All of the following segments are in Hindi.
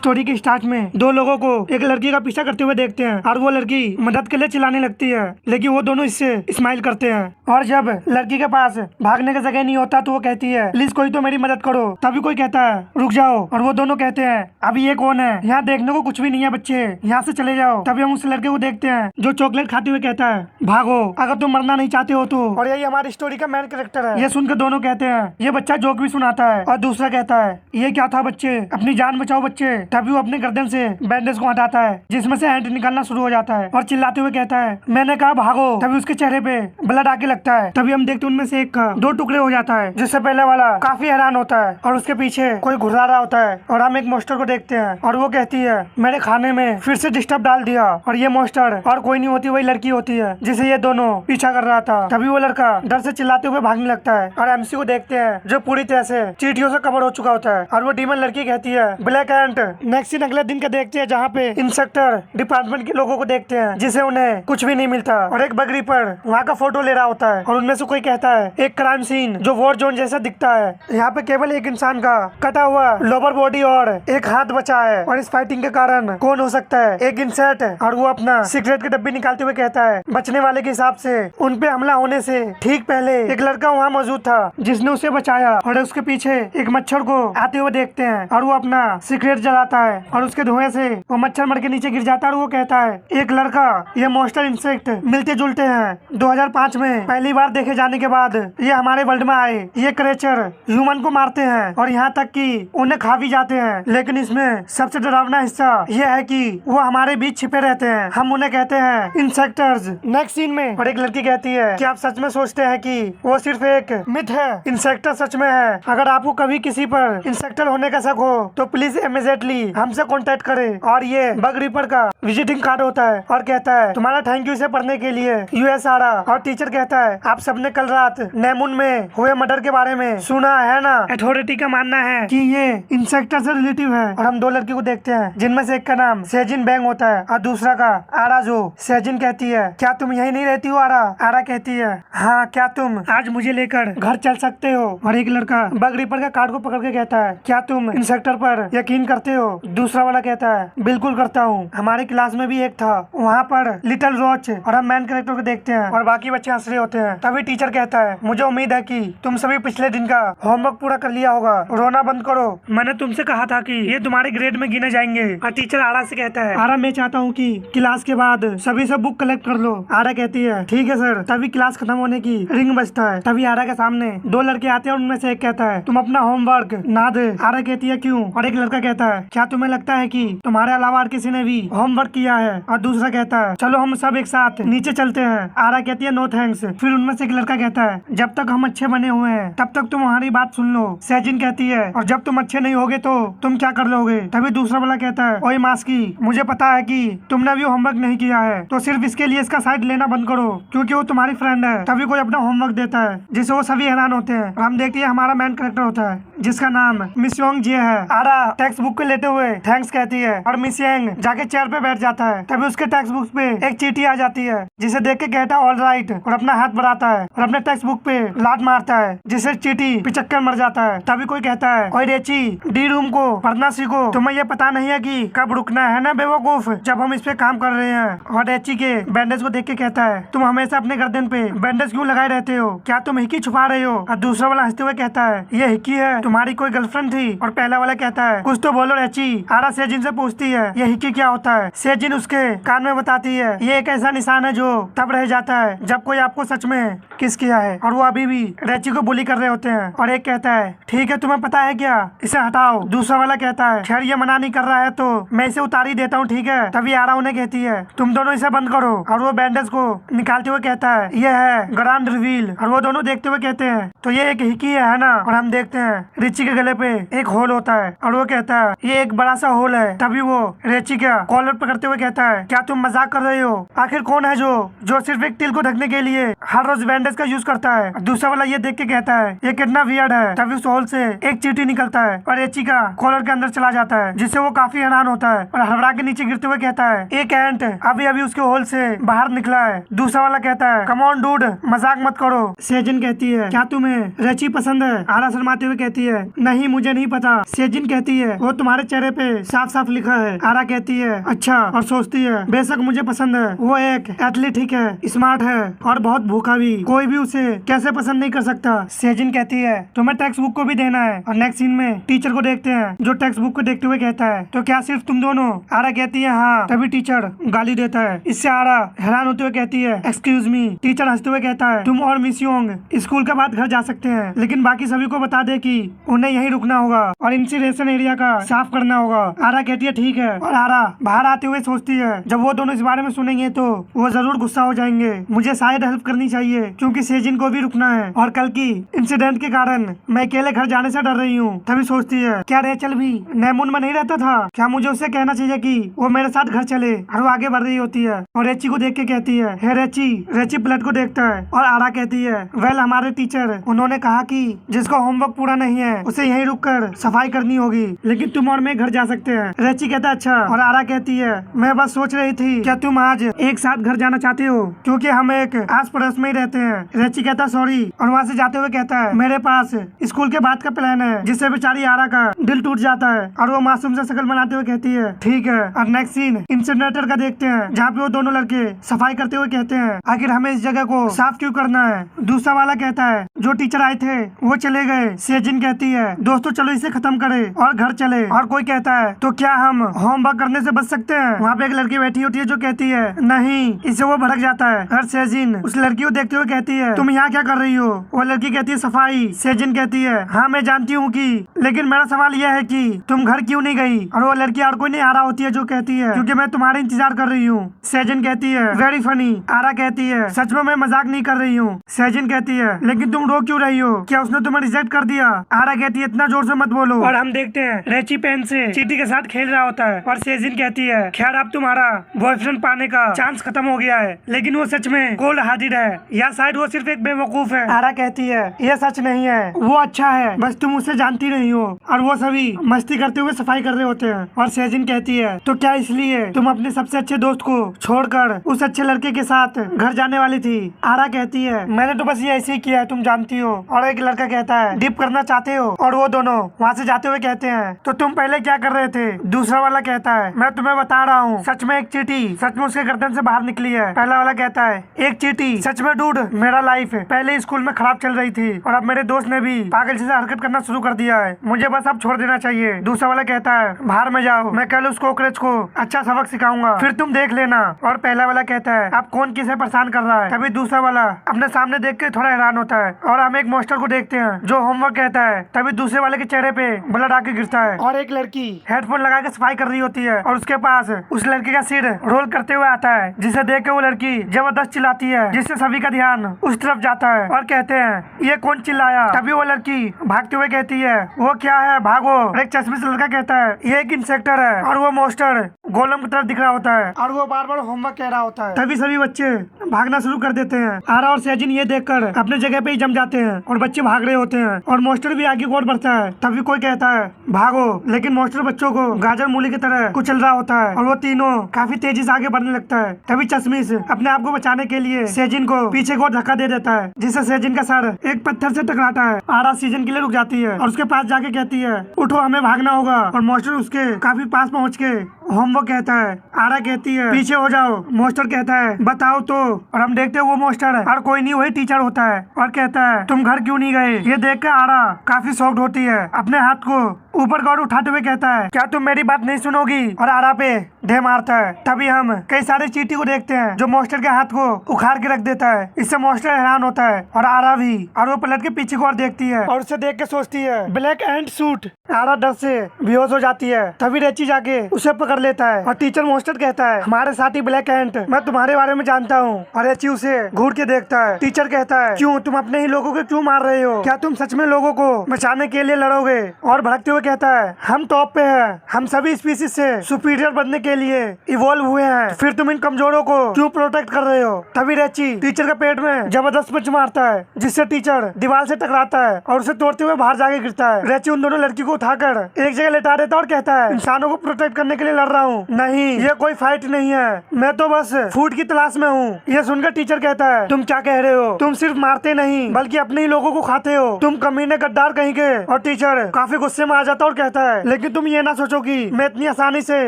स्टोरी के स्टार्ट में दो लोगों को एक लड़की का पीछा करते हुए देखते हैं और वो लड़की मदद के लिए चिल्लाने लगती है, लेकिन वो दोनों इससे स्माइल करते हैं। और जब लड़की के पास भागने का जगह नहीं होता तो वो कहती है प्लीज कोई तो मेरी मदद करो। तभी कोई कहता है रुक जाओ, और वो दोनों कहते हैं अभी ये कौन है, यहाँ देखने को कुछ भी नहीं है बच्चे, यहाँ से चले जाओ। तभी हम उस लड़के को देखते हैं जो चॉकलेट खाते हुए कहता है भागो अगर तुम मरना नहीं चाहते हो तो। और यही हमारी स्टोरी का मेन कैरेक्टर है। ये सुनकर दोनों कहते हैं ये बच्चा जोक भी सुनाता है, और दूसरा कहता है ये क्या था बच्चे, अपनी जान बचाओ बच्चे। तभी वो अपने गर्दन से बैंडेज को हटाता है जिसमें से हैंड निकलना शुरू हो जाता है और चिल्लाते हुए कहता है मैंने कहा भागो। तभी उसके चेहरे पे ब्लड आके लगता है। तभी हम देखते हैं उनमें से एक का दो टुकड़े हो जाता है, जिससे पहले वाला काफी हैरान होता है और उसके पीछे कोई घुर्रा रहा होता है। और हम एक मोस्टर को देखते हैं और वो कहती है मेरे खाने में फिर से डिस्टर्ब डाल दिया। और ये मोस्टर और कोई नहीं होती, वही लड़की होती है जिसे ये दोनों पीछा कर रहा था। तभी वो लड़का डर से चिल्लाते हुए भागने लगता है और एमसी को देखते हैं जो पूरी तरह से चींटियों से कवर हो चुका होता है। और वो डीमन लड़की कहती है ब्लैक एंट। नेक्स्ट सीन अगले दिन का देखते हैं जहाँ पे इंस्पेक्टर डिपार्टमेंट के लोगों को देखते हैं जिसे उन्हें कुछ भी नहीं मिलता और एक बगरी पर वहाँ का फोटो ले रहा होता है। और उनमें से कोई कहता है एक क्राइम सीन जो वॉर जोन जैसा दिखता है, यहाँ पे केवल एक इंसान का कटा हुआ लोअर बॉडी और एक हाथ बचा है। और इस फाइटिंग के कारण कौन हो सकता है, एक इंसेक्ट। और वो अपना सिगरेट की डब्बी निकालते हुए कहता है बचने वाले के हिसाब से उन पे हमला होने से ठीक पहले एक लड़का वहाँ मौजूद था जिसने उसे बचाया। और उसके पीछे एक मच्छर को आते हुए देखते हैं और वो अपना सिगरेट जलाता है और उसके धुएं से वो मच्छर मर के नीचे गिर जाता है। और वो कहता है एक लड़का ये मॉन्स्टर इंसेक्ट मिलते जुलते हैं। 2005 में पहली बार देखे जाने के बाद ये हमारे वर्ल्ड में आए। ये क्रिएचर ह्यूमन को मारते हैं और यहाँ तक कि उन्हें खा भी जाते हैं, लेकिन इसमें सबसे डरावना हिस्सा ये है कि वो हमारे बीच छिपे रहते हैं। हम उन्हें कहते हैं इंसेक्टर्स। नेक्स्ट सीन में और एक लड़की कहती है कि आप सच में सोचते हैं कि वो सिर्फ एक मिथ है, इंसेक्टर सच में है। अगर आपको कभी किसी पर इंसेक्टर होने का शक हो तो प्लीज इमीडिएटली हमसे कांटेक्ट करें। और ये बग रिपर का विजिटिंग कार्ड होता है और कहता है तुम्हारा थैंक यू इसे पढ़ने के लिए यूएस आ रहा। और टीचर कहता है आप सबने कल रात नेमुन में हुए मर्डर के बारे में सुना है ना। अथॉरिटी का मानना है कि ये इंसेक्टर से रिलेटिव है। और हम दो लड़की को देखते हैं जिनमें से एक का नाम सेजिन बैंग होता है और दूसरा का आरा। जो सेजिन कहती है क्या तुम यही नहीं रहती हो आरा। आरा कहती है हाँ क्या तुम आज मुझे लेकर घर चल सकते हो। और एक लड़का बग रिपर का कार्ड को पकड़ के कहता है क्या तुम इंसेक्टर पर यकीन करते हो। दूसरा वाला कहता है बिल्कुल करता हूँ, हमारे क्लास में भी एक था वहाँ पर लिटिल रोच। और हम मैन कैरेक्टर को देखते हैं और बाकी बच्चे हंस रहे होते हैं। तभी टीचर कहता है मुझे उम्मीद है कि तुम सभी पिछले दिन का होमवर्क पूरा कर लिया होगा, रोना बंद करो, मैंने तुमसे कहा था कि ये तुम्हारे ग्रेड में गिने जाएंगे। और टीचर आरा से कहता है आरा मैं चाहता हूँ कि क्लास के बाद सभी सब बुक कलेक्ट कर लो। आरा कहती है ठीक है सर। तभी क्लास खत्म होने की रिंग बजता है। तभी आरा के सामने दो लड़के आते हैं और उनमें से एक कहता है तुम अपना होमवर्क ना दे। आरा कहती है क्यों। और एक लड़का कहता है क्या तुम्हें लगता है कि तुम्हारे अलावा और किसी ने भी होमवर्क किया है। और दूसरा कहता है चलो हम सब एक साथ नीचे चलते हैं। आरा कहती है नो थैंक्स। फिर उनमें से एक लड़का कहता है जब तक हम अच्छे बने हुए हैं तब तक तुम हमारी बात सुन लो। सेजिन कहती है और जब तुम अच्छे नहीं होगे तो तुम क्या कर लोगे। तभी दूसरा वाला कहता है ओए मास्की मुझे पता है कि तुमने अभी होमवर्क नहीं किया है, तो सिर्फ इसके लिए इसका साइड लेना बंद करो क्योंकि वो तुम्हारी फ्रेंड है। तभी कोई अपना होमवर्क देता है जिसे वो सभी हैरान होते हैं। और हम देखते हैं हमारा मैन कैरेक्टर होता है जिसका नाम मिस योंग जे है। आरा टेक्स्ट बुक को लेते हुए थैंक्स कहती है और मिस योंग जाके चेयर पे बैठ जाता है। तभी उसके टेक्स्ट बुक पे एक चींटी आ जाती है जिसे देख के कहता है ऑल राइट और अपना हाथ बढ़ाता है और अपने टेक्स्ट बुक पे लात मारता है जिससे चींटी पिचक्कर मर जाता है। तभी कोई कहता है ओए रेची डी रूम को पढ़ना सीखो, तुम्हें ये पता नहीं है कि कब रुकना है ना बेवकूफ, जब हम इस पे काम कर रहे हैं। और रेची के बैंडेज को देख के कहता है तुम हमेशा अपने गर्दन पे बैंडेज क्यों लगाए रहते हो, क्या तुम हिक्की छुपा रहे हो। और दूसरा वाला हंसते हुए कहता है ये हिक्की है, तुम्हारी कोई गर्लफ्रेंड थी। और पहला वाला कहता है कुछ तो बोलो रेची। आरा सेजिन से पूछती है ये हिक्की क्या होता है। सेजिन उसके कान में बताती है ये एक ऐसा निशान है जो तब रह जाता है जब कोई आपको सच में किस किया है। और वो अभी भी रेची को बुली कर रहे होते हैं। और एक कहता है ठीक है तुम्हें पता है क्या, इसे हटाओ। दूसरा वाला कहता है खैर ये मना नहीं कर रहा है तो मैं इसे उतार ही देता हूँ ठीक है। तभी आरा उन्हें कहती है तुम दोनों इसे बंद करो। और वो बैंडेज को निकालते हुए कहता है ये है ग्रैंड रिवील। और वो दोनों देखते हुए कहते हैं तो ये एक हिक्की है ना। और हम देखते हैं रिची के गले पे एक होल होता है और वो कहता है ये एक बड़ा सा होल है। तभी वो रिची का कॉलर पकड़ते हुए कहता है क्या तुम मजाक कर रहे हो, आखिर कौन है जो सिर्फ एक तिल को ढकने के लिए हर रोज बैंडेज का यूज करता है। दूसरा वाला ये देख के कहता है ये कितना वियर्ड है। तभी उस होल से एक चींटी निकलता है और रेची का कॉलर के अंदर चला जाता है जिससे वो काफी हैरान होता है और हड़बड़ा के नीचे गिरते हुए कहता है एक एंट अभी अभी उसके होल से बाहर निकला है। दूसरा वाला कहता है कम ऑन डूड मजाक मत करो। सेजिन कहती है क्या तुम्हें रेची पसंद है। आरा शर्माते हुए कहती है नहीं मुझे नहीं पता। सेजिन कहती है वो तुम्हारे चेहरे पे साफ साफ लिखा है। आरा कहती है अच्छा और सोचती है बेशक मुझे पसंद है, वो एक एथलीटिक है, स्मार्ट है और बहुत भूखा भी, कोई भी उसे कैसे पसंद नहीं कर सकता। सेजिन कहती है तुम्हें टेक्स्ट बुक को भी देना है। और नेक्स्ट सीन में टीचर को देखते हैं जो टेक्स्ट बुक को देखते हुए कहता है तो क्या सिर्फ तुम दोनों? आरा कहती है हाँ। तभी टीचर गाली देता है। इससे आरा हैरान होते हुए कहती है एक्सक्यूज मी। टीचर हंसते हुए कहता है तुम और मिस योंग स्कूल के बाद घर जा सकते हैं, लेकिन बाकी सभी को बता दे कि उन्हें यहीं रुकना होगा और इंसिनरेशन एरिया का साफ करना होगा। आरा कहती है ठीक है। और आरा बाहर आते हुए सोचती है जब वो दोनों इस बारे में सुनेंगे तो वो जरूर गुस्सा हो जाएंगे, मुझे शायद हेल्प करनी चाहिए क्योंकि सेजिन को भी रुकना है और कल की इंसिडेंट के कारण मैं अकेले घर जाने से डर रही हूँ। तभी सोचती है क्या रेचल भी नेमून में नहीं रहता था, क्या मुझे उससे कहना चाहिए कि वो मेरे साथ घर चले। और वो आगे बढ़ रही होती है और रेची को देख के कहती है हे रेची। रेची प्लेट को देखता है और आरा कहती है वेल हमारे टीचर उन्होंने कहा कि जिसको होमवर्क पूरा नहीं है उसे यहीं रुककर सफाई करनी होगी, लेकिन तुम और मैं घर जा सकते हैं। रेची कहता है अच्छा। और आरा कहती है मैं बस सोच रही थी क्या तुम आज एक साथ घर जाना चाहते हो क्योंकि हम एक आस पड़ोस में ही रहते हैं। रेची कहता सॉरी और वहाँ से जाते हुए कहता है मेरे पास स्कूल के बाद का प्लान है, जिससे बेचारी आरा का दिल टूट जाता है और वो मासूम से शकल बनाते हुए कहती है ठीक है। और नेक्स्ट सीन इंसिनरेटर का देखते हैं जहाँ पे वो दोनों लड़के सफाई करते हुए कहते हैं आखिर हमें इस जगह को साफ क्यों करना है। दूसरा वाला कहता है जो टीचर आए थे वो चले गए। सेजिन कहती है दोस्तों चलो इसे खत्म करे और घर चले। और कोई कहता है तो क्या हम होमवर्क करने से बच सकते हैं। वहाँ पे एक लड़की बैठी होती है जो कहती है नहीं, इससे वो भड़क जाता है। और सेजिन उस लड़की को देखते हुए कहती है तुम यहाँ क्या कर रही हो। वो लड़की कहती है सफाई। सेजिन कहती है हाँ मैं जानती हूँ कि, लेकिन मेरा सवाल यह है कि तुम घर क्यों नहीं गई। और वो लड़की और कोई नहीं आरा होती है जो कहती है क्योंकि मैं तुम्हारा इंतजार कर रही हूँ। सेजिन कहती है वेरी फनी। आरा कहती है सच में मैं मजाक नहीं कर रही हूँ। सेजिन कहती है लेकिन तुम रो क्यों रही हो, क्या उसने तुम्हें रिजेक्ट कर दिया। आरा कहती है इतना जोर से मत बोलो। और हम देखते हैं रेची पेन से चीटी के साथ खेल रहा होता है और सेजिन कहती है खैर अब तुम्हारा बॉयफ्रेंड पाने का चांस खत्म हो गया है, लेकिन वो सच में कोल्ड हार्टेड है या शायद वो सिर्फ एक बेवकूफ है। आरा कहती है ये सच नहीं है, वो अच्छा है, बस तुम उसे जानती नहीं हो। और वो सभी मस्ती करते हुए सफाई कर रहे होते हैं। और सेजिन कहती है तो क्या इसलिए तुम अपने सबसे अच्छे दोस्त को छोड़कर उस अच्छे लड़के के साथ घर जाने वाली थी। आरा कहती है मैंने तो बस ये ऐसे ही किया है, तुम जानती हो। और एक लड़का कहता है डिप करना चाहते हो। और वो दोनों वहाँ से जाते हुए कहते हैं तो तुम पहले क्या कर रहे थे। दूसरा वाला कहता है मैं तुम्हें बता रहा हूँ सच में एक चींटी सच में उसके गर्दन से बाहर निकली है। पहला वाला कहता है एक चींटी सच में डूड मेरा लाइफ पहले स्कूल में खराब चल रही थी और अब मेरे दोस्त ने भी पागल जैसे हरकत करना शुरू कर दिया है, मुझे बस अब छोड़ देना चाहिए। दूसरा वाला कहता है बाहर में जाओ, मैं कल उस कॉकरोच को अच्छा सबक सिखाऊंगा फिर तुम देख लेना। और पहला वाला कहता है अब कौन किसे परेशान कर रहा है। तभी दूसरा वाला अपने सामने देख के थोड़ा हैरान होता है और हम एक मास्टर को देखते हैं जो होमवर्क कहता है। तभी दूसरे वाले के चेहरे पे ब्लड आके गिरता है और एक लड़की हेडफोन लगा के सफाई कर रही होती है और उसके पास उस लड़के का सिर रोल करते हुए आता है, जिसे देख के वो लड़की जबरदस्त चिल्लाती है जिससे सभी का ध्यान उस तरफ जाता है और कहते हैं ये कौन चिल्लाया। तभी वो लड़की भागते हुए कहती है वो क्या है भागो। और एक चश्मे से लड़का कहता है ये एक इंसेक्टर है और वो मास्टर गोलम की तरफ दिख रहा होता है और वो बार बार होमवर्क कह रहा होता है। तभी सभी बच्चे भागना शुरू कर देते हैं। आरा और सेजिन ये देखकर अपने जगह पे ही जम जाते हैं और बच्चे भाग रहे होते हैं और मास्टर भी आगे की ओर बढ़ता है। तभी कोई कहता है भागो, लेकिन मास्टर बच्चों को गाजर मूली की तरह कुचल रहा होता है और वो तीनों काफी तेजी से आगे बढ़ने लगता है। तभी चश्मिश अपने आप को बचाने के लिए सेजिन को पीछे को धक्का दे देता है जिससे सेजिन का सर एक पत्थर से टकराता है। आरा सेजिन के लिए रुक जाती है और उसके पास जाके कहती है उठो हमें भागना होगा। और मास्टर उसके काफी पास पहुँच के होमवर्क कहता है। आरा कहती है पीछे हो जाओ। मास्टर कहता है बताओ तो। और हम देखते हैं वो मास्टर और कोई नहीं वही टीचर होता है और कहता है तुम घर क्यों नहीं गए। ये देख कर आरा काफी शॉक्ड होती है, अपने हाथ को ऊपर गौर उठाते हुए कहता है क्या तुम मेरी बात नहीं सुनोगी। और आरा पे ढे मारता है। तभी हम कई सारे चींटी को देखते हैं जो मास्टर के हाथ को उखाड़ के रख देता है। इससे मास्टर हैरान होता है और आरा भी। और वो पलट के पीछे को और देखती है और उसे देख के सोचती है ब्लैक एंड सूट। आरा डर से बेहोश हो जाती है। तभी रेची जाके उसे पकड़ लेता है और टीचर मास्टर कहता है हमारे साथी ब्लैक एंट, मैं तुम्हारे बारे में जानता हूँ। और रेची उसे घूर के देखता है। टीचर कहता है क्यों, तुम अपने ही लोगों को क्यों मार रहे हो, क्या तुम सच में लोगों को बचाने के लिए लड़ोगे। और भड़कते हुए कहता है हम टॉप पे हैं, हम सभी स्पीसीज से सुपीरियर बनने के लिए इवॉल्व हुए हैं, फिर तुम इन कमजोरों को क्यों प्रोटेक्ट कर रहे हो। तभी रेची टीचर के पेट में जबरदस्त पंच मारता है जिससे टीचर दीवार से टकराता है और उसे तोड़ते हुए बाहर जाके गिरता है। रेची उन दोनों लड़की को उठाकर एक जगह लेटा देता है और कहता है इंसानों को प्रोटेक्ट करने के लिए कर रहा हूँ। नहीं, ये कोई फाइट नहीं है, मैं तो बस फूड की तलाश में हूँ। ये सुनकर टीचर कहता है, तुम क्या कह रहे हो? तुम सिर्फ मारते नहीं बल्कि अपने ही लोगों को खाते हो। तुम कमीने गद्दार कहीं के। और टीचर काफी गुस्से में आ जाता और कहता है, लेकिन तुम ये ना सोचो कि मैं इतनी आसानी से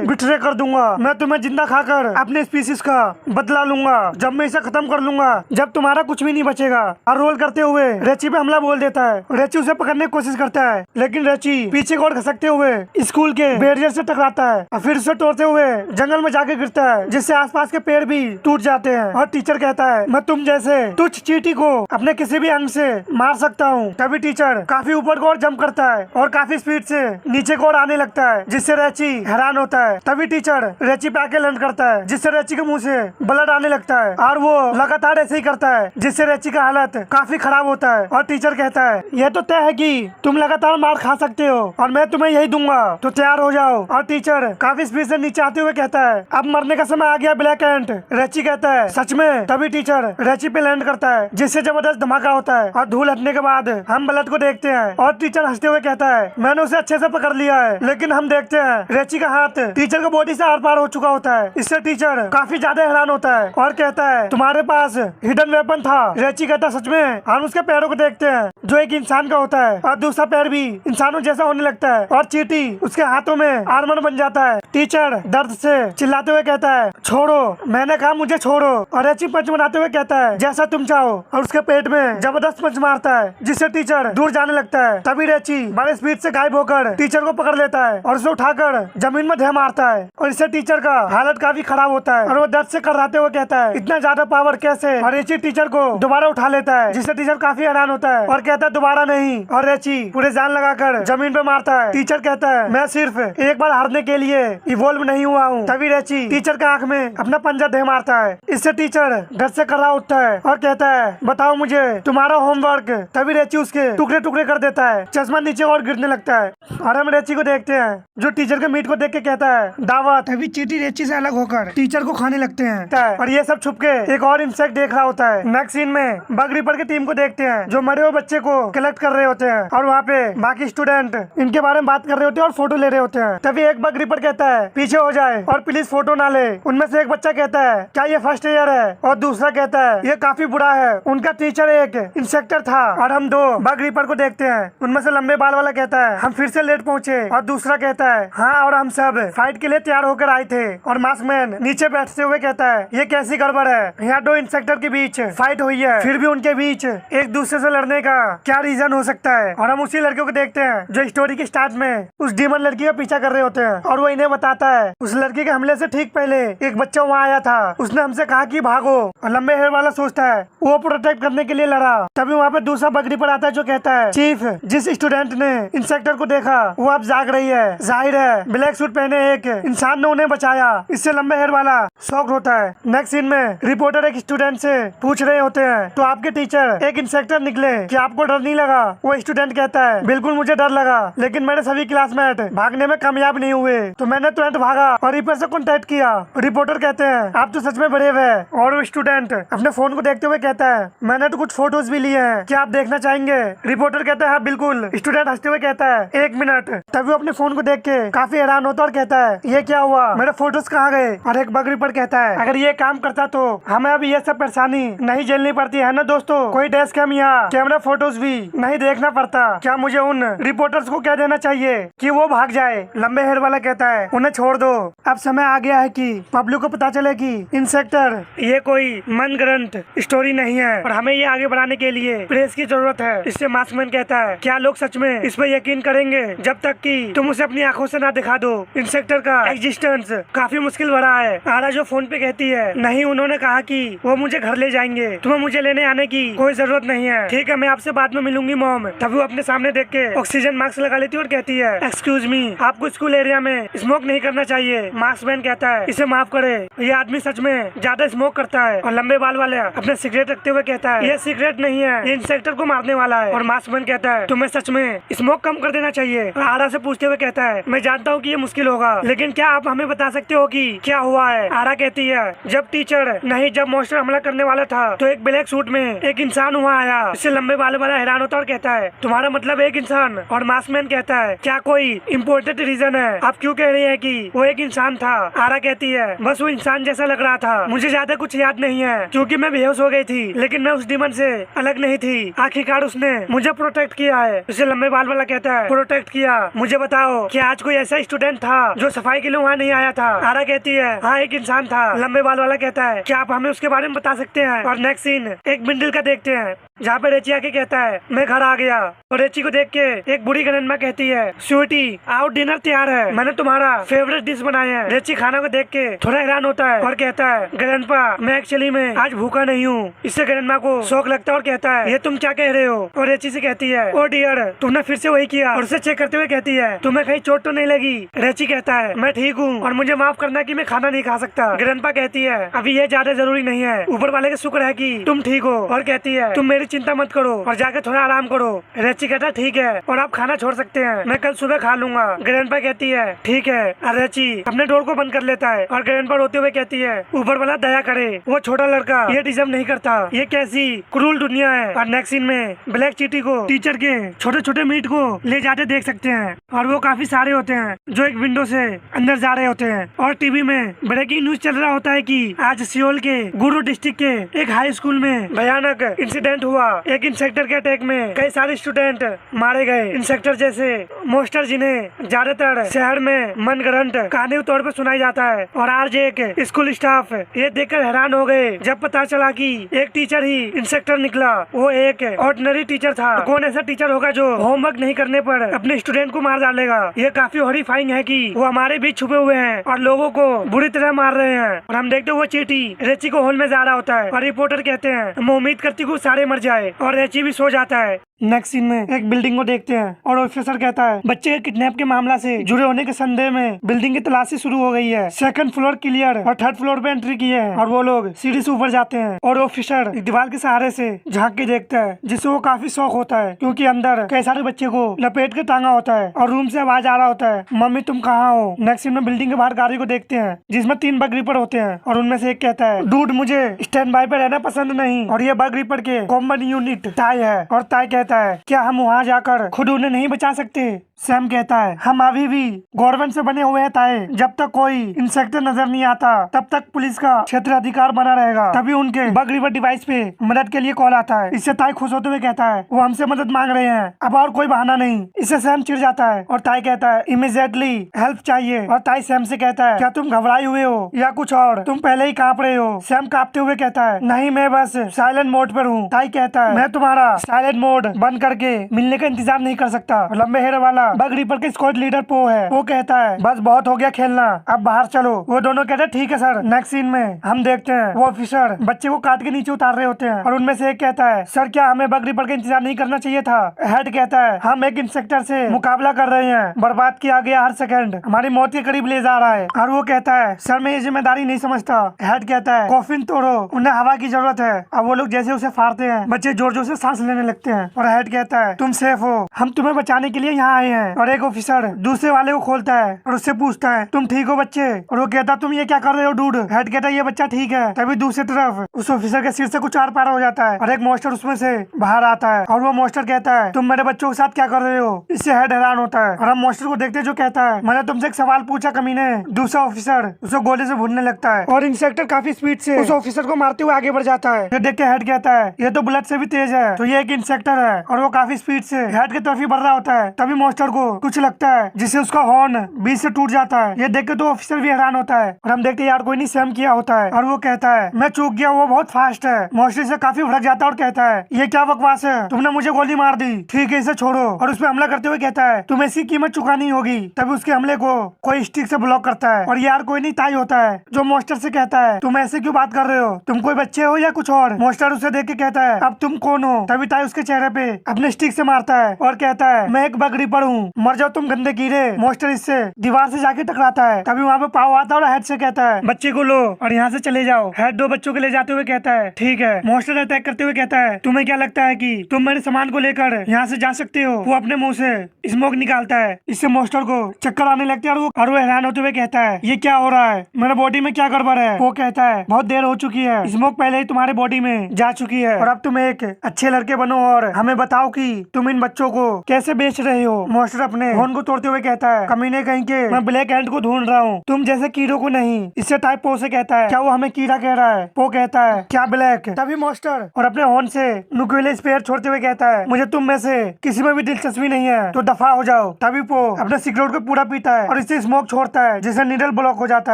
बिट्रे कर दूंगा। मैं तुम्हें जिंदा खाकर अपने स्पीसीज का बदला लूंगा। जब मैं इसे खत्म कर लूंगा, जब तुम्हारा कुछ भी नहीं बचेगा। और रोल करते हुए रेची पे हमला बोल देता है। रेची उसे पकड़ने की कोशिश करता है, लेकिन रेची पीछे को खसकते हुए स्कूल के बैरियर से टकराता है और फिर उसे तोड़ते हुए जंगल में जाके गिरता है, जिससे आसपास के पेड़ भी टूट जाते हैं। और टीचर कहता है, मैं तुम जैसे तुच्छ चींटी को अपने किसी भी अंग से मार सकता हूँ। तभी टीचर काफी ऊपर को और जंप करता है और काफी स्पीड से नीचे को और आने लगता है, जिससे रेची हैरान होता है। तभी टीचर रेची पे आके लैंड करता है, जिससे रेची के मुंह से ब्लड आने लगता है और वो लगातार ऐसे ही करता है, जिससे रेची का हालत काफी खराब होता है। और टीचर कहता है, यह तो तय है कि तुम लगातार मार खा सकते हो और मैं तुम्हें यही दूंगा, तो तैयार हो जाओ। और टीचर काफी स्पीड से नीचे आते हुए कहता है, अब मरने का समय आ गया ब्लैक एंट। रेची कहता है, सच में? तभी टीचर रेची पे लैंड करता है, जिससे जबरदस्त धमाका होता है और धूल हटने के बाद हम ब्लड को देखते हैं। और टीचर हंसते हुए कहता है, मैंने उसे अच्छे से पकड़ लिया है। लेकिन हम देखते हैं रेची का हाथ टीचर के बॉडी से आर पार हो चुका होता है। इससे टीचर काफी ज्यादा हैरान होता है और कहता है, तुम्हारे पास हिडन वेपन था। रेची कहता, सच में? हम उसके पैरों को देखते हैं, जो एक इंसान का होता है और दूसरा पैर भी इंसानों जैसा होने लगता है और चींटी उसके हाथों में आर्मर बन जाता है। टीचर दर्द से चिल्लाते हुए कहता है, छोड़ो, मैंने कहा मुझे छोड़ो। और रेची पंच बनाते हुए कहता है, जैसा तुम चाहो। और उसके पेट में जबरदस्त पंच मारता है, जिससे टीचर दूर जाने लगता है। तभी रेची बड़े स्पीड से गायब होकर टीचर को पकड़ लेता है और उसे उठाकर जमीन में ढह मारता है। और इससे टीचर का हालत काफी खराब होता है और वो दर्द से कराते हुए कहता है, इतना ज्यादा पावर कैसे? और रेची टीचर को दोबारा उठा लेता है, जिससे टीचर काफी हैरान होता है और कहता है, दोबारा नहीं। और रेची पूरे जान लगाकर जमीन पे मारता है। टीचर कहता है, मैं सिर्फ एक बार हारने के लिए इवोल्व नहीं हुआ हूँ। तभी रेची टीचर के आंख में अपना पंजा ढह मारता है। इससे टीचर डर से कर्रा उठता है और कहता है, बताओ मुझे तुम्हारा होमवर्क। तभी रेची उसके टुकड़े टुकड़े कर देता है, चश्मा नीचे और गिरने लगता है। और हम रेची को देखते हैं, जो टीचर के मीट को देख के कहता है, दावत। तभी चींटी रेची से अलग होकर टीचर को खाने लगते हैं और ये सब छुप के एक और इंसेक्ट देख रहा होता है। नेक्स्ट सीन में बग रिपर की टीम को देखते हैं, जो मरे हुए बच्चे को कलेक्ट कर रहे होते हैं और वहाँ पे बाकी स्टूडेंट इनके बारे में बात कर रहे होते हैं और फोटो ले रहे होते हैं। तभी एक बग रिपर कहता है, पीछे हो जाए और प्लीज फोटो ना ले। उनमें से एक बच्चा कहता है, क्या ये फर्स्ट ईयर है? और दूसरा कहता है, ये काफी बुरा है। उनका टीचर एक इंसेक्टर था। और हम दो बग रिपर को देखते हैं, उनमें से लंबे बाल वाला कहता है, हम फिर से लेट पहुँचे। और दूसरा कहता है, हाँ, और हम सब फाइट के लिए तैयार होकर आए थे। और मास्कमैन नीचे बैठते हुए कहता है, ये कैसी गड़बड़ है? यहाँ दो इंसेक्टर के बीच फाइट हुई है, फिर भी उनके बीच एक दूसरे से लड़ने का क्या रीजन हो सकता है? और हम उसी लड़के को देखते हैं, जो स्टोरी के स्टार्ट में उस डीमन लड़की का पीछा कर रहे होते हैं और वो इन्हें बताता है, उस लड़की के हमले से ठीक पहले एक बच्चा वहाँ आया था। उसने हमसे कहा कि भागो। और लंबे हेयर वाला सोचता है वो प्रोटेक्ट करने के लिए लड़ा। तभी वहाँ पे दूसरा बग रिपर आता है, जो कहता है, चीफ, जिस स्टूडेंट ने इंसेक्टर को देखा वो अब जाग रही है। जाहिर है ब्लैक सूट पहने एक इंसान ने उन्हें बचाया। इससे लंबे हेयर वाला शॉक्ड होता है। नेक्स्ट सीन में रिपोर्टर एक स्टूडेंट से पूछ रहे होते हैं, तो आपके टीचर एक इंसेक्टर निकले, क्या आपको डर नहीं लगा? वो स्टूडेंट कहता है, बिल्कुल मुझे डर लगा, लेकिन मेरे सभी क्लासमेट भागने में कामयाब नहीं हुए, तो मैंने तुरंत भागा और रिपर से कॉन्टेक्ट किया। रिपोर्टर कहते हैं, आप तो सच में ब्रेव है। और वो स्टूडेंट अपने फोन को देखते हुए कहता है, मैंने तो कुछ फोटोज भी लिए हैं, क्या आप देखना चाहेंगे? रिपोर्टर कहता है, हाँ बिल्कुल। स्टूडेंट हंसते हुए कहता है, एक मिनट। तभी वो अपने फोन को देख के काफी हैरान होता और कहता है, ये क्या हुआ? मेरे फोटोज कहाँ गए? और एक बग रिपर कहता है, अगर ये काम करता तो हमें अभी ये सब परेशानी नहीं झेलनी पड़ती है ना दोस्तों। कोई डैश कैम या कैमरा फोटोज भी नहीं देखना पड़ता। क्या मुझे उन रिपोर्टर्स को कह देना चाहिए कि वो भाग जाए? लंबे हेयर वाला कहता है, उन्हें छोड़ दो, अब समय आ गया है कि पब्लिक को पता चले कि इंसेक्टर ये कोई मनगढ़ंत स्टोरी नहीं है और हमें ये आगे बढ़ाने के लिए प्रेस की जरूरत है। इससे मास्कमैन कहता है, क्या लोग सच में इस पर यकीन करेंगे जब तक कि तुम उसे अपनी आंखों से ना दिखा दो? इंसेक्टर का एग्जिस्टेंस काफी मुश्किल भरा है। आरा जो फोन पे कहती है, नहीं, उन्होंने कहा कि वो मुझे घर ले जाएंगे, तुम्हें मुझे लेने आने की कोई जरूरत नहीं है। ठीक है, मैं आपसे बाद में मिलूंगी मॉम। तभी वो अपने सामने देख के ऑक्सीजन मास्क लगा लेती है और कहती है, एक्सक्यूज मी, आपको स्कूल एरिया में स्मोक नहीं करना चाहिए। मास्कमैन कहता है, इसे माफ करे, ये आदमी सच में ज्यादा स्मोक करता है। और लंबे बाल वाले अपने सिगरेट रखते हुए कहता है, ये सिगरेट नहीं है, ये इंसेक्टर को मारने वाला है। और मास्कमैन कहता है, तुम्हें सच में स्मोक कम कर देना चाहिए। और आरा से पूछते हुए कहता है, मैं जानता हूँ कि ये मुश्किल होगा, लेकिन क्या आप हमें बता सकते हो कि क्या हुआ है? आरा कहती है, जब टीचर नहीं, जब मॉन्स्टर हमला करने वाला था तो एक ब्लैक सूट में एक इंसान वहाँ आया। इससे लंबे बाल वाला हैरान होता और कहता है, तुम्हारा मतलब एक इंसान? और मास्कमैन कहता है, क्या कोई इम्पोर्टेंट रीजन है? आप क्यों कह रहे हैं कि वो एक इंसान था। आरा कहती है बस वो इंसान जैसा लग रहा था, मुझे ज्यादा कुछ याद नहीं है क्योंकि मैं बेहोश हो गई थी, लेकिन मैं उस डीमन से अलग नहीं थी। आखिरकार उसने मुझे प्रोटेक्ट किया है। उसे लंबे बाल वाला कहता है प्रोटेक्ट किया, मुझे बताओ कि आज कोई ऐसा स्टूडेंट था जो सफाई के लिए वहाँ नहीं आया था। आरा कहती है हाँ एक इंसान था। लंबे बाल वाला कहता है क्या आप हमें उसके बारे में बता सकते हैं। और नेक्स्ट सीन एक बिंडल का देखते हैं जहाँ पे रेची आके कहता है मैं घर आ गया। और रेची को देख के एक बूढ़ी ग्रैंडमा कहती है स्वीटी आओ डिनर तैयार है, मैंने तुम्हारा फेवरेट डिश बनाया है। रेची खाना को देख के थोड़ा हैरान होता है और कहता है ग्रैंडपा मैं एक्चुअली में आज भूखा नहीं हूँ। इससे ग्रैंडमा को शौक लगता है और कहता है ये तुम क्या कह रहे हो। और रेची से कहती है ओ डियर तुमने फिर से वही किया। और उसे चेक करते हुए कहती है तुम्हें कहीं चोट तो नहीं लगी। रेची कहता है मैं ठीक हूँ और मुझे माफ करना कि मैं खाना नहीं खा सकता। ग्रैंडपा कहती है अभी ये ज्यादा जरूरी नहीं है, ऊपर वाले का शुक्र है कि तुम ठीक हो। और कहती है तुम मेरी चिंता मत करो और जाकर थोड़ा आराम करो। रेची कहता ठीक है और आप खाना छोड़ सकते हैं, मैं कल सुबह खा लूंगा। ग्रैंडपा कहती है ठीक है। और रेची अपने डोर को बंद कर लेता है और ग्रैंडपा रोते हुए कहती है ऊपर वाला दया करे, वो छोटा लड़का ये डिजर्व नहीं करता, ये कैसी क्रूल दुनिया है। और नेक्स्ट सीन में ब्लैक चीटी को टीचर के छोटे छोटे मीट को ले जाते देख सकते हैं और वो काफी सारे होते हैं जो एक विंडो से अंदर जा रहे होते हैं। और टीवी में ब्रेकिंग न्यूज चल रहा होता है कि आज सियोल के गुरु डिस्ट्रिक्ट के एक हाई स्कूल में भयानक इंसिडेंट हुआ। एक इंसेक्टर के अटैक में कई सारे स्टूडेंट मारे गए। इंसेक्टर जैसे मोस्टर जिन्हें ज्यादातर शहर में मनगढ़ंत कहानी के तौर पर सुनाई जाता है। और आज एक स्कूल स्टाफ ये देखकर हैरान हो गए जब पता चला कि एक टीचर ही इंसेक्टर निकला। वो एक ऑर्डिनरी टीचर था। कौन ऐसा टीचर होगा जो होमवर्क नहीं करने पर अपने स्टूडेंट को मार डालेगा। ये काफी हॉरिफाइंग है कि वो हमारे बीच छुपे हुए हैं और लोगों को बुरी तरह मार रहे हैं। और हम देखते वो चीटी रेची को हॉल में जा रहा होता है और रिपोर्टर कहते हैं मैं उम्मीद करती हूँ सारे मर जाए। और रेची भी सो जाता है। नेक्स्ट सीन में एक बिल्डिंग को देखते हैं और ऑफिसर कहता है बच्चे के किडनैप के मामला से जुड़े होने के संदेह में बिल्डिंग की तलाशी शुरू हो गई है। सेकंड फ्लोर क्लियर और थर्ड फ्लोर पे एंट्री की है और वो लोग सीढ़ी से ऊपर जाते हैं और ऑफिसर दीवार के सहारे से झांक के देखता है जिससे वो काफी शौक होता है क्योंकि अंदर कई सारे बच्चे को लपेट के टांगा होता है और रूम से आवाज आ रहा होता है मम्मी तुम कहाँ हो। नेक्स्ट सीन में बिल्डिंग के बाहर गाड़ी को देखते हैं जिसमें 3 बग रीपर होते हैं और उनमें से एक कहता है डूड मुझे स्टैंड बाय पे रहना पसंद नहीं और ये बग रीपर के कॉमन यूनिट ताई है। और ताई कहता है क्या हम वहाँ जाकर खुद उन्हें नहीं बचा सकते। सैम कहता है हम अभी भी गवर्नमेंट से बने हुए हैं ताए, जब तक कोई इंसेक्टर नजर नहीं आता तब तक पुलिस का क्षेत्र अधिकार बना रहेगा। तभी उनके बग रिवर डिवाइस पे मदद के लिए कॉल आता है। इससे ताई खुश होते हुए कहता है वो हमसे मदद मांग रहे हैं, अब और कोई बहाना नहीं। इससे सैम चिढ़ जाता है और ताई कहता है इमीडिएटली हेल्प चाहिए। और ताई सैम से कहता है क्या तुम घबराए हुए हो या कुछ और, तुम पहले ही कांप रहे हो। सैम कांपते हुए कहता है नहीं मैं बस साइलेंट मोड पर हूँ। ताई कहता है मैं तुम्हारा साइलेंट मोड बंद करके मिलने का इंतजार नहीं कर सकता। लंबे हेयर वाला बग रीपर के स्क्वाड लीडर पो है, वो कहता है बस बहुत हो गया खेलना, अब बाहर चलो। वो दोनों कहते हैं ठीक है सर। नेक्स्ट सीन में हम देखते हैं वो ऑफिसर बच्चे को काट के नीचे उतार रहे होते हैं और उनमें से एक कहता है सर क्या हमें बग रीपर का इंतजार नहीं करना चाहिए था। हेड कहता है हम एक इंसेक्टर से मुकाबला कर रहे हैं, बर्बाद किया गया हर सेकंड हमारी मौत के करीब ले जा रहा है। और वो कहता है सर मैं ये जिम्मेदारी नहीं समझता। हेड कहता है कॉफिन तोड़ो, उन्हें हवा की जरूरत है। अब वो लोग जैसे उसे फाड़ते हैं बच्चे जोर जोर से सांस लेने लगते हैं। और हेड कहता है तुम सेफ हो, हम तुम्हें बचाने के लिए यहाँ आए हैं। और एक ऑफिसर दूसरे वाले को खोलता है और उससे पूछता है तुम ठीक हो बच्चे। और वो कहता तुम ये क्या कर रहे हो डूड। हेड कहता है ये बच्चा ठीक है। तभी दूसरी तरफ उस ऑफिसर के सिर से कुछ आर पार हो जाता है और एक मास्टर उसमें से बाहर आता है और वो मास्टर कहता है तुम मेरे बच्चों के साथ क्या कर रहे हो। इससे हेड हैरान होता है और हम मास्टर को देखते जो कहता है मैंने तुमसे एक सवाल पूछा कमीने। दूसरा ऑफिसर उसे गोली से भूनने लगता है और इंस्पेक्टर काफी स्पीड से उस ऑफिसर को मारते हुए आगे बढ़ जाता है। ये देख के हेड कहता है ये तो बुलेट से भी तेज है, तो ये एक इंस्पेक्टर है। और वो काफी स्पीड से हेड की तरफ ही बढ़ रहा होता है। तभी मास्टर को कुछ लगता है जिससे उसका हॉर्न बीच से टूट जाता है। ये देख के तो ऑफिसर भी हैरान होता है और हम देखते हैं यार कोई नहीं सैम किया होता है। और वो कहता है मैं चूक गया, वो बहुत फास्ट है। मास्टर से काफी भड़क जाता है और कहता है ये क्या बकवास है, तुमने मुझे गोली मार दी, ठीक है इसे छोड़ो। और उस पर हमला करते हुए कहता है तुम्हें इसकी कीमत चुकानी होगी। तभी उसके हमले को कोई स्टिक से ब्लॉक करता है और यार कोई नहीं ताई होता है जो मास्टर से कहता है तुम ऐसे क्यों बात कर रहे हो, तुम कोई बच्चे हो या कुछ और। मास्टर उसे देख के कहता है अब तुम कौन हो। तभी ताई उसके चेहरे पे अपने स्टिक से मारता है और कहता है मैं एक बग रीपर हूँ, मर जाओ तुम गंदे कीड़े। मास्टर इससे दीवार से जाके टकराता है। तभी वहाँ पे पाव आता है और हेड से कहता है बच्चे को लो और यहाँ से चले जाओ। हेड 2 बच्चों को ले जाते हुए कहता है ठीक है। मास्टर अटैक करते हुए कहता है तुम्हें क्या लगता है कि तुम मेरे सामान को लेकर यहाँ से जा सकते हो। वो अपने मुंह से स्मोक निकालता है, इससे मास्टर को चक्कर आने लगते हैं और वो हैरान होते हुए कहता है ये क्या हो रहा है, मेरे बॉडी में क्या गड़बड़ है। वो कहता है बहुत देर हो चुकी है, स्मोक पहले ही तुम्हारे बॉडी में जा चुकी है और अब तुम एक अच्छे लड़के बनो और हमें हमें बताओ कि तुम इन बच्चों को कैसे बेच रहे हो। मास्टर अपने फोन को तोड़ते हुए कहता है, कमीने कहीं के, मैं ब्लैक एंट को ढूंढ रहा हूँ, तुम जैसे कीड़ों को नहीं। इससे टाइप पो से कहता है, क्या वो हमें कीड़ा कह रहा है? पो कहता है, क्या ब्लैक? तभी मास्टर और अपने हॉर्न से नुकीले स्पेयर छोड़ते हुए कहता है, मुझे तुम में से किसी में भी दिलचस्पी नहीं है, तो दफा हो जाओ। तभी पो अपने सिगरेट को पूरा पीता है और इससे स्मोक छोड़ता है, जिससे नीडल ब्लॉक हो जाता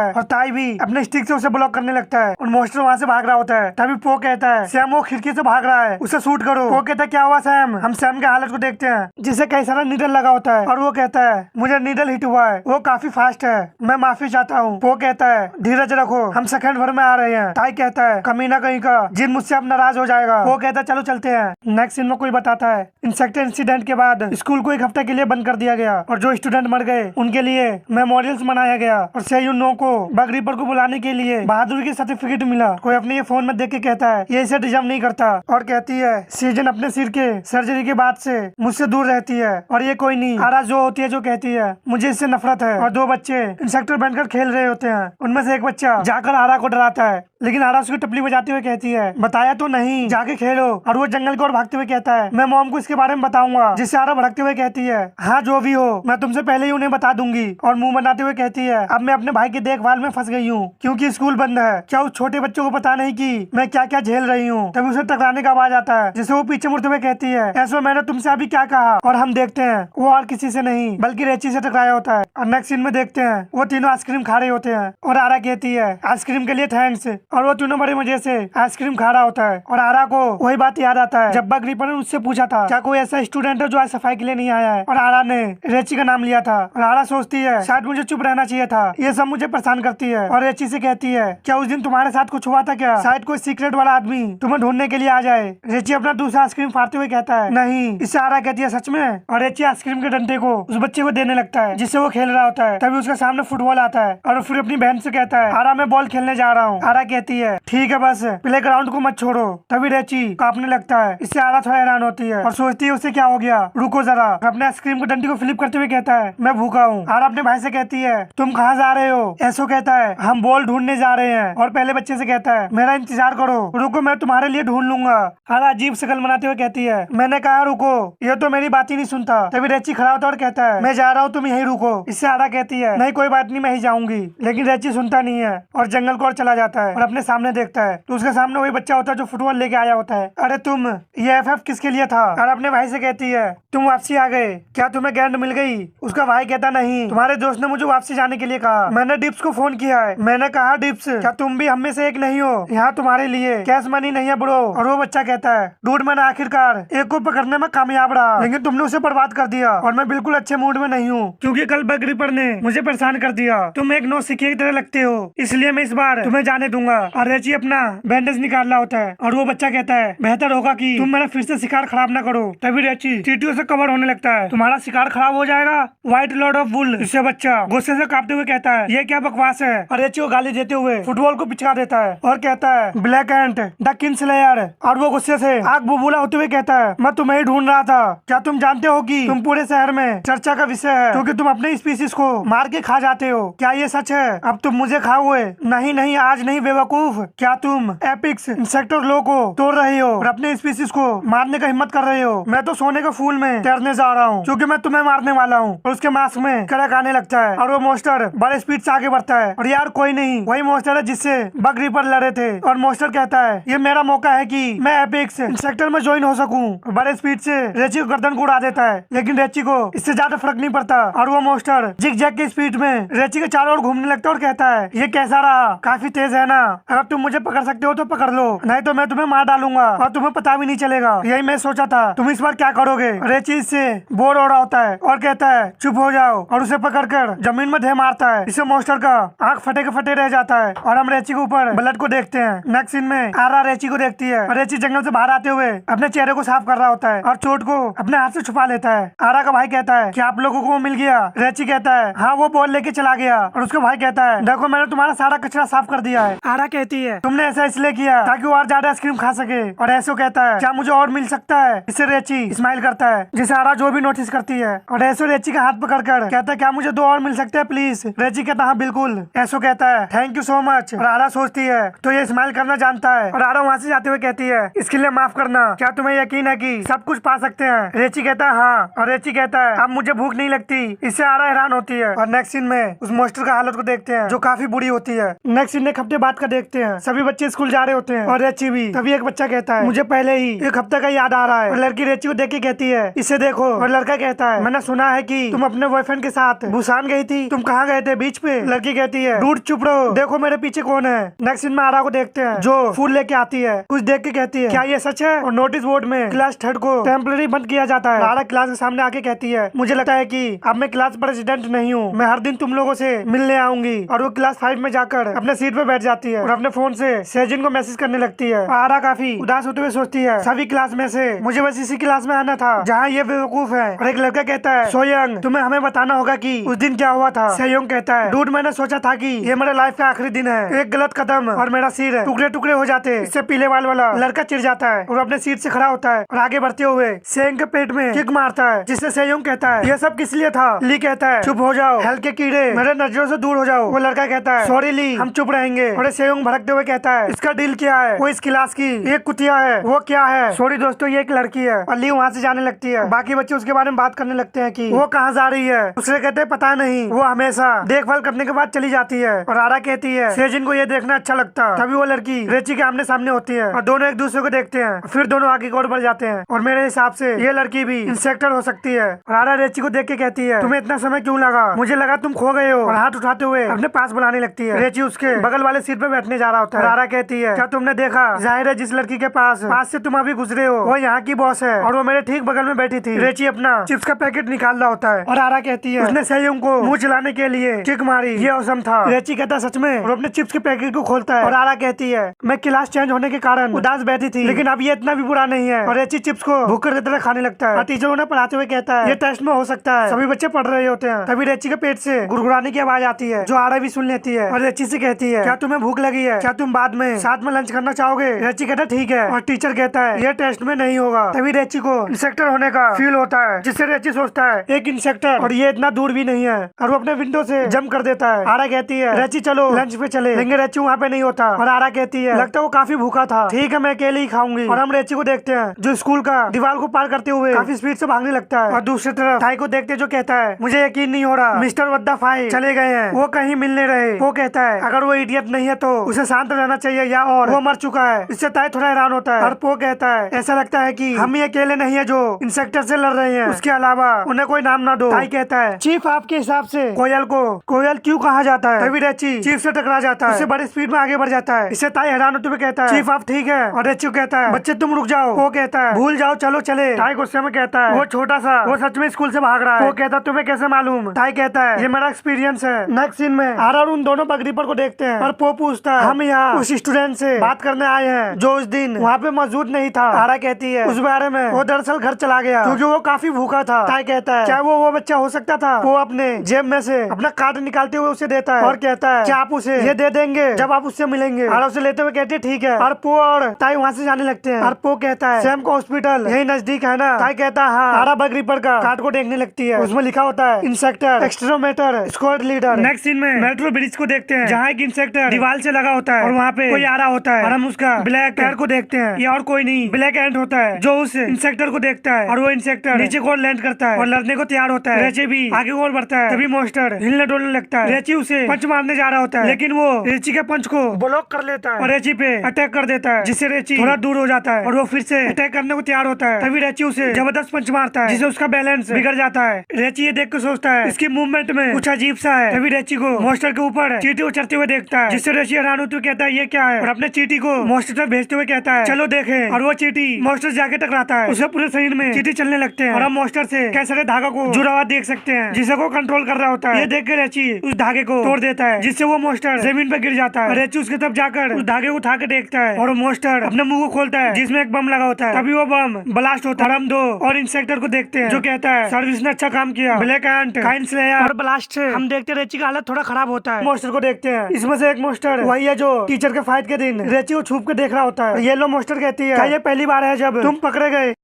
है और ताई भी अपने स्टिक से उसे ब्लॉक करने लगता है और मास्टर वहाँ से भाग रहा होता है। तभी पो कहता है, सैम वो खिड़की से भाग रहा है, उसे शूट करो। पो कहता है, क्या हुआ सैम? हम सैम के हालत को देखते हैं, जिसे कई सारा नीडल लगा होता है और वो कहता है, मुझे नीडल हिट हुआ है, वो काफी फास्ट है, मैं माफी चाहता हूँ। पो कहता है, धीरज रखो, हम सेकंड भर में आ रहे हैं। ताई कहता है, कमीना कहीं का, जिन मुझसे अब नाराज हो जाएगा। वो कहता है, चलो चलते हैं। नेक्स्ट सीन में कोई बताता है, इंसेक्ट इंसिडेंट के बाद स्कूल को एक हफ्ते के लिए बंद कर दिया गया और जो स्टूडेंट मर गए उनके लिए मेमोरियल्स मनाया गया और सेयुनो को बग रिपर को बुलाने के लिए बहादुरी की सर्टिफिकेट मिला। कोई अपने ये फोन में देख के कहता है, ये इसे डिजर्व नहीं करता और कहती है, सीजन अपने सिर के सर्जरी के बाद से मुझसे दूर रहती है और ये कोई नहीं। आरा जो होती है जो कहती है, मुझे इससे नफरत है। और दो बच्चे इंसेक्टर बनकर खेल रहे होते हैं, उनमें से एक बच्चा जाकर आरा को डराता है, लेकिन आरा उसकी टपली बजाते हुए कहती है, बताया तो नहीं, जाके खेलो। और वो जंगल की ओर भागते हुए कहता है, मैं मॉम को इसके बारे में बताऊंगा। जिससे आरा भड़कते हुए कहती है, हाँ जो भी हो, मैं तुमसे पहले ही उन्हें बता दूंगी। और मुंह बनाते हुए कहती है, अब मैं अपने भाई की देखभाल में फंस गई हूँ क्योंकि स्कूल बंद है। क्या उस छोटे बच्चों को पता नहीं कि मैं क्या क्या झेल रही हूँ? तभी उसे टकराने का आवाज आता है, जिसे वो पीछे मुड़ते हुए कहती है, ऐसा मैंने तुमसे अभी क्या कहा? और हम देखते हैं वो और किसी से नहीं बल्कि रेची से टकराया होता है। और नेक्स्ट सीन में देखते हैं वो तीनों आइसक्रीम खा रहे होते हैं और आरा कहती है, आइसक्रीम के लिए थैंक्स। और वो तीनों बड़े मजे से आइसक्रीम खा रहा होता है और आरा को वही बात याद आता है जब बग रिपर ने उससे पूछा था, क्या कोई ऐसा स्टूडेंट है जो आज सफाई के लिए नहीं आया है? और आरा ने रेची का नाम लिया था और आरा सोचती है, शायद मुझे चुप रहना चाहिए था, ये सब मुझे परेशान करती है। और रेची से कहती है, क्या उस दिन तुम्हारे साथ कुछ हुआ था क्या? शायद कोई सीक्रेट वाला आदमी तुम्हें ढूंढने के लिए आ जाए। रेची अपना दूसरा आइसक्रीम फाड़ते हुए कहता है, नहीं। इससे आरा कहती है, सच में? और रेची आइसक्रीम के डंडे को उस बच्चे को देने लगता है जिससे वो खेल रहा होता है। तभी उसके सामने फुटबॉल आता है और फिर अपनी बहन से कहता है, आरा मैं बॉल खेलने जा रहा हूँ। आरा कहती है, ठीक है, बस प्ले ग्राउंड को मत छोड़ो। तभी रेची कांपने लगता है। इससे आरा थोड़ा हैरान होती है और सोचती है, उसे क्या हो गया? रुको जरा। अपने आइसक्रीम की डंडी को फ्लिप करते हुए कहता है, मैं भूखा हूँ। आरा अपने भाई से कहती है, तुम कहाँ जा रहे हो? ऐसो कहता है, हम बॉल ढूंढने जा रहे हैं। और पहले बच्चे से कहता है, मेरा इंतजार करो, रुको मैं तुम्हारे लिए ढूंढ लूंगा। आरा अजीब शक्ल बनाते हुए कहती है, मैंने कहा रुको, ये तो मेरी बात ही नहीं सुनता। तभी रेची खड़ा होता और कहता है, मैं जा रहा हूँ, तुम यहीं रुको। इससे आरा कहती है, नहीं कोई बात नहीं, मैं ही जाऊंगी। लेकिन रेची सुनता नहीं है और जंगल को और चला जाता है और अपने सामने देखता है तो उसके सामने वही बच्चा होता है जो फुटबॉल लेके आया होता है। अरे तुम, ये एफएफ किसके लिए था? और अपने भाई से कहती है, तुम वापसी आ गए, क्या तुम्हें गेंद मिल गई? उसका भाई कहता, नहीं, तुम्हारे दोस्त ने मुझे वापसी जाने के लिए कहा, मैंने डिप्स को फोन किया है। मैंने कहा, डिप्स क्या तुम भी हम में से एक नहीं हो? यहाँ तुम्हारे लिए कैश मनी नहीं है ब्रो। और वो बच्चा कहता है, डूड मैंने आखिरकार एक को पकड़ने में कामयाब रहा, लेकिन तुमने उसे बर्बाद कर दिया और मैं बिल्कुल अच्छे मूड में नहीं हूँ क्योंकि कल बग रिपर ने मुझे परेशान कर दिया। तुम एक नौ सिक्के की तरह लगते हो, इसलिए मैं इस बार तुम्हें जाने दूंगा। और रेची अपना बैंडेज निकाल रहा होता है और वो बच्चा कहता है, बेहतर होगा कि तुम मेरा फिर से शिकार खराब ना करो। तभी रेची चींटियों से कवर होने लगता है, तुम्हारा शिकार खराब हो जाएगा, व्हाइट लॉर्ड ऑफ वुल। इससे बच्चा गुस्से से कांपते हुए कहता है, ये क्या बकवास है? और रेची को गाली देते हुए फुटबॉल को पिचका देता है और कहता है, ब्लैक एंट द किंग्सलेयर। और वो गुस्से से आग बुबूला होते हुए कहता है, मैं तुम्हें ही ढूंढ रहा था। क्या तुम जानते हो कि तुम पूरे शहर में चर्चा का विषय है क्योंकि तुम अपने स्पीसीज को मार के खा जाते हो? क्या ये सच है? अब तुम मुझे खाओगे? नहीं नहीं, आज नहीं बेवकूफ। क्या तुम एपिक्स इंसेक्टर लो को तोड़ रहे हो और अपने स्पीसीज को मारने का हिम्मत कर रहे हो? मैं तो सोने के फूल में तैरने जा रहा हूँ क्योंकि मैं तुम्हें मारने वाला हूँ। और उसके मास्क में कड़क आने लगता है और वो मोस्टर बड़े स्पीड से आगे बढ़ता है। और यार कोई नहीं, वही मोस्टर है जिससे बग रिपर लड़े थे। और मोस्टर कहता है, ये मेरा मौका है कि मैं एपिक्स इंसेक्टर में ज्वाइन हो सकूं। बड़े स्पीड से रेची को गर्दन को उड़ा देता है, लेकिन रेची को इससे ज्यादा फर्क नहीं पड़ता और वो मोस्टर जिग जैग की स्पीड में रेची के चारों ओर घूमने लगता है और कहता है, ये कैसा रहा? काफी तेज है ना? अगर तुम मुझे पकड़ सकते हो तो पकड़ लो, नहीं तो मैं तुम्हें मार डालूंगा और तुम्हें पता भी नहीं चलेगा। यही मैं सोचा था, तुम इस बार क्या करोगे? रेची इससे बोर हो रहा होता है और कहता है, चुप हो जाओ, और उसे पकड़कर जमीन में ढेर मारता है। इससे मोस्टर का आंख फटे के फटे रह जाता है और हम रेची के ऊपर ब्लड को देखते हैं। नेक्स्ट सीन में आरा रेची को देखती है और रेची जंगल से बाहर आते हुए अपने चेहरे को साफ कर रहा होता है और चोट को अपने हाथ से छुपा लेता है। आरा का भाई कहता है, क्या आप लोगों को मिल गया? रेची कहता है, हाँ, वो बॉल लेके चला गया। और उसका भाई कहता है, देखो मैंने तुम्हारा सारा कचरा साफ कर दिया है। आरा कहती है, तुमने ऐसा इसलिए किया ताकि वो और ज्यादा आइसक्रीम खा सके। और ऐसो कहता है, क्या मुझे और मिल सकता है? इससे रेची स्माइल करता है, जिसे आरा जो भी नोटिस करती है। और ऐसो रेची का हाथ पकड़कर कहता है, क्या मुझे 2 और मिल सकते हैं प्लीज? रेची कहता, हाँ बिल्कुल। ऐसो कहता है, थैंक यू सो मच। और आरा सोचती है तो ये स्माइल करना जानता है और आरा वहाँ से जाते हुए कहती है, इसके लिए माफ करना, क्या तुम्हें यकीन है कि सब कुछ पा सकते हैं। रेची कहता है हाँ, और रेची कहता है अब मुझे भूख नहीं लगती। इससे आरा हैरान होती है। और नेक्स्ट सीन में उस मास्टर का हालत को देखते हैं जो काफी बुरी होती है। नेक्स्ट सीन एक हफ्ते बाद का देखते हैं। सभी बच्चे स्कूल जा रहे होते हैं और रेची भी। तभी एक बच्चा कहता है मुझे पहले ही एक हफ्ते का याद आ रहा है। और लड़की रेची को देख के कहती है इसे देखो। और लड़का कहता है मैंने सुना है कि तुम अपने बॉयफ्रेंड के साथ बुसान गई थी, तुम कहाँ गए थे बीच पे? लड़की कहती है डूड चुप रहो, देखो मेरे पीछे कौन है। नेक्स्ट सीन में आरा को देखते हैं जो फूल लेके आती है। कुछ देख के कहती है क्या ये सच है? और नोटिस बोर्ड में क्लास थर्ड को टेम्पररी बंद किया जाता है। आरा क्लास के सामने आके कहती है मुझे लगता है कि अब मैं क्लास प्रेसिडेंट नहीं हूँ, मैं हर दिन तुम लोगों से मिलने आऊंगी। और वो क्लास 5 में जाकर अपने सीट पे बैठ जाती है और अपने फोन से सेजिन को मैसेज करने लगती है। आरा काफी उदास होते हुए सोचती है सभी क्लास में से मुझे बस इसी क्लास में आना था जहाँ ये बेवकूफ है। और एक लड़का कहता है सोयंग तुम्हें हमें बताना होगा कि उस दिन क्या हुआ था। सोयंग कहता है डूड मैंने सोचा था कि ये मेरे लाइफ का आखिरी दिन है, एक गलत कदम और मेरा सिर टुकड़े टुकड़े हो जाते। इससे पीले बाल वाला लड़का चिढ़ जाता है और अपने सीट से खड़ा होता है और आगे बढ़ते हुए सेयंग के पेट में किक मारता है, जिससे सेयंग कहता है ये सब किस लिए था? ली कहता है चुप हो जाओ, हल के कीड़े मेरे नजरों से दूर हो जाओ। वो लड़का कहता है सॉरी ली, हम चुप रहेंगे। और सेयंग भड़कते हुए कहता है इसका डील क्या है? वो इस क्लास की एक कुतिया है। वो क्या है? सॉरी दोस्तों ये एक लड़की है। और ली वहाँ से जाने लगती है। बाकी बच्चे उसके बारे में बात करने लगते हैं कि वो कहाँ जा रही है। दूसरे कहते हैं पता नहीं, वो हमेशा देखभाल करने के बाद चली जाती है। और आरा कहती है सेजिन को ये देखना अच्छा लगता। तभी वो लड़की रेची के आमने सामने होती है और दोनों एक दूसरे को देखते हैं। फिर दोनों आगे की ओर बढ़ जाते हैं और मेरे हिसाब से ये लड़की भी इंसेक्टर हो सकती है। और आरा रेची को देख के कहती है तुम्हें इतना समय क्यों लगा? मुझे लगा तुम खो गए हो। और हाथ उठाते हुए अपने पास बुलाने लगती है। रेची उसके बगल वाले सीट पे बैठने जा रहा होता है। आरा कहती है क्या तुमने देखा? जाहिर है जिस लड़की के पास से तुम अभी गुजरे हो वो यहाँ की बॉस है और वो मेरे ठीक बगल में बैठी थी। रेची अपना चिप्स का पैकेट निकाल रहा होता है और आरा कहती है उसने सेयंग को मुंह चलाने के लिए किक मारी, ये औसम था। रेची कहता सच में? और अपने चिप्स के पैकेट को खोलता है और आरा कहती है मैं क्लास चेंज होने के कारण उदास बैठी थी, लेकिन अब ये इतना भी बुरा नहीं है। और रेची चिप्स को भूखर की तरह खाने लगता है और टीचर उन्हें पढ़ाते हुए कहता है ये टेस्ट में हो सकता है। सभी बच्चे पढ़ रहे होते हैं। तभी रेची के पेट से गुड़गुड़ाने की आवाज आती है जो आरा भी सुन लेती है और रेची से कहती है क्या तुम्हें भूख लगी है? क्या तुम बाद में साथ में लंच करना चाहोगे? रेची कहता ठीक है। और टीचर कहता है ये टेस्ट में नहीं होगा। तभी रेची को इंसेक्टर होने का फील होता है, जिससे रेची सोचता है एक इंसेक्टर और ये इतना दूर भी नहीं है और वो अपने विंडो से जंप कर देता है। आरा कहती है रेची चलो लंच पे चले, लेकिन रेची वहाँ पे नहीं होता। और आरा कहती है लगता है वो काफी भूखा था, ठीक है मैं अकेले ही खाऊंगी। और हम रेची को देखते हैं जो स्कूल का दीवार को पार करते हुए काफी स्पीड से भागने लगता है। और दूसरी तरफ टाई को देखते जो कहता है मुझे यकीन नहीं हो रहा मिस्टर वद्दा फाई चले गए हैं, वो कहीं मिलने रहे। वो कहता है अगर वो इडियट नहीं है तो उसे शांत रहना चाहिए या और वो मर चुका है। इससे टाई थोड़ा हैरान होता है और पो कहता है ऐसा लगता है कि हम ही अकेले नहीं है जो इंसेक्टर से लड़ रहे हैं, उसके अलावा उन्हें कोई नाम ना दो। टाई कहता है चीफ आपके हिसाब से कोयल को कोयल क्यों कहा जाता है? तभी रेची चीफ से टकरा जाता है, उससे बड़ी स्पीड में आगे बढ़ जाता है। इससे टाई हैरान होते हुए कहता है चीफ आप ठीक है? और रेची कहता है बच्चे तुम रुक जाओ। वो कहता है भूल जाओ चलो चले। टाई गुस्से में कहता है वो छोटा सा वो सच में स्कूल से भाग रहा है। वो कहता है तुम्हें कैसे मालूम? टाई कहता है ये मेरा एक्सपीरियंस है। नेक्स्ट सीन में आरा और उन दोनों बगरीपर को देखते हैं और पो पूछता है हम यहाँ उस स्टूडेंट से बात करने आए हैं जो उस दिन वहाँ पे मौजूद नहीं था। आरा कहती है उस बारे में वो दरअसल घर चला गया क्योंकि वो काफी भूखा था। टाई कहता है क्या वो बच्चा हो सकता था? वो अपने जेब में से अपना कार्ड निकालते हुए उसे देता है और कहता है क्या आप उसे ये दे देंगे जब आप उससे मिलेंगे? आरा उसे लेते हुए कहती है ठीक है। और पो और टाई वहाँ से जाने लगते हैं और पो कहता है सैम का हॉस्पिटल यही नजदीक है ना? टाई कहता है हाँ। आरा बगरीपर का कार्ड को देखने लगती है, उसमें लिखा होता है इंसेक्टर एक्सट्रोमेटर स्क्वाड लीडर। नेक्स्ट सीन में मेट्रो ब्रिज को देखते हैं जहाँ एक इंसेक्टर दीवार से लगा होता है और वहाँ पे कोई आ रहा होता है और हम उसका ब्लैक पैर को देखते हैं। ये और कोई नहीं ब्लैक एंट होता है जो उस इंसेक्टर को देखता है और वो इंसेक्टर नीचे को लैंड करता है और लड़ने को तैयार होता है। रेची भी आगे को बढ़ता है। तभी मॉन्स्टर हिलने डोलने लगता है। रेची उसे पंच मारने जा रहा होता है लेकिन वो रेची के पंच को ब्लॉक कर लेता है और रेची पे अटैक कर देता है, जिससे रेची थोड़ा दूर हो जाता है और वो फिर से अटैक करने को तैयार होता है। तभी रेची उसे जबरदस्त पंच मारता है जिससे उसका बैलेंस बिगड़ जाता है। रेची ये देख के सोचता है इसकी मूवमेंट में कुछ अजीब सा है। तभी रेची को मॉन्स्टर के ऊपर चींटी उछलते हुए देखता है, जिससे रेची हैरान होते हुए कहता है ये क्या है और अपने चींटी को मॉन्स्टर तक भेजते हुए कहता है चलो देखें। और वो चींटी मॉन्स्टर जाके टकराता है, उसके पूरे शरीर में चींटी चलने लगते हैं और हम मॉन्स्टर से कैसे धागा को जुड़ा हुआ देख सकते हैं जिसे वो कंट्रोल कर रहा होता है। ये देख के रेची उस धागे को तोड़ देता है जिससे वो मॉन्स्टर जमीन पर गिर जाता है। रेची उसके तरफ जाकर उस धागे को उठा के देखता है और वो मॉन्स्टर अपने मुंह को खोलता है जिसमें एक बम लगा होता है। तभी वो बम ब्लास्ट होता है। हम दो और इंसेक्टर को देखते हैं जो कहता है सर्विस ने अच्छा काम किया। ब्लैक एंट काइन स्लेयर और ब्लास्ट से हम देखते रेची का हालत थोड़ा खराब होता है। मॉन्स्टर को देखते हैं, इसमें से एक मॉन्स्टर वही है जो टीचर के फाइट के दिन रेची को छुप के देख रहा होता है। येलो मॉन्स्टर कहती है क्या ये पहली बार है जब तुम पकड़े गए?